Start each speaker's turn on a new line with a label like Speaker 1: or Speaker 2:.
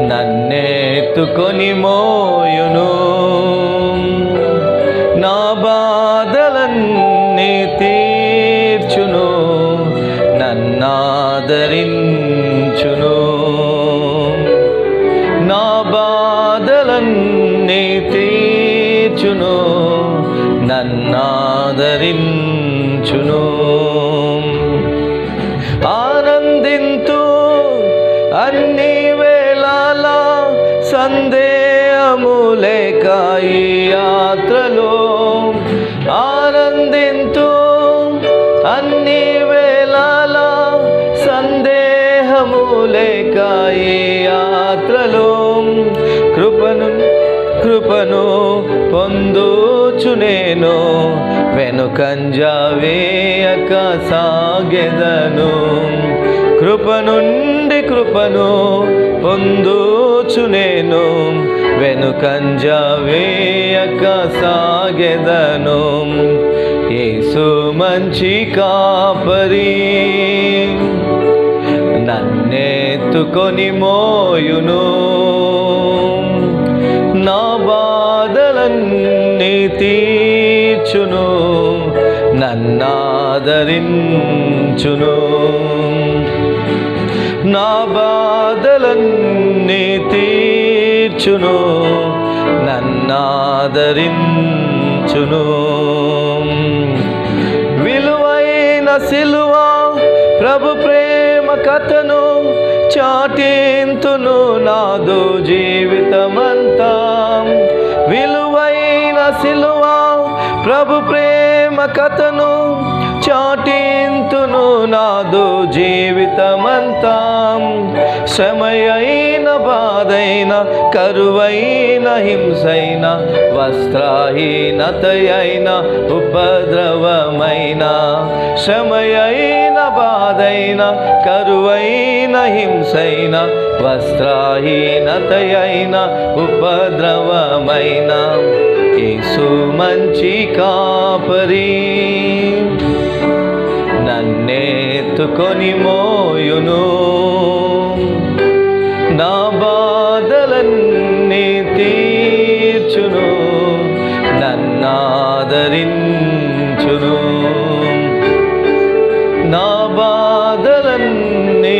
Speaker 1: నన్నెత్తుకొని మోయును, నా బాధలన్నీ తీర్చును, నన్నాదరించును. నా బాధలన్నీ తీర్చును, నన్నాదరించును. ఆనందింతు అన్ని వేళలా, సందేహము లేక ఈ యాత్రలో. ఆనందింతు అన్ని వేళలా, సందేహము లేక ఈ యాత్రలో. కృపను పొందుచు నేను, వెనుకంజ వేయక సాగెదను. కృపను పొందుచు నేను, వెనుకంజ వేయక సాగెదను. యేసు మంచి కాపరి, నన్నెత్తుకొని మోయును, నా బాధలన్నీ తీర్చును, నన్నాదరించును. నా బాధలన్నీ తీర్చును, నన్నాదరించును. విలువైన సిలువ ప్రభు ప్రేమ కథను చాటింతును నాదు జీవితమంతా. విలువైన సిలువ ప్రభు ప్రేమ కథను చాటింతును నాదు జీవితమంతా. శ్రమయైన బాధైన, కరువైన హింసైన, వస్త్రహీనతయైన ఉపద్రవమైన. శ్రమయైన బాధైన, కరువైన హింసైన, వస్త్రహీనతయైన ఉపద్రవమైన. యేసు మంచి కాపరి, నన్నెత్తుకొని మోయును, నా బాధలన్నీ తీర్చును, నన్నాదరించును. నా బాధలన్నీ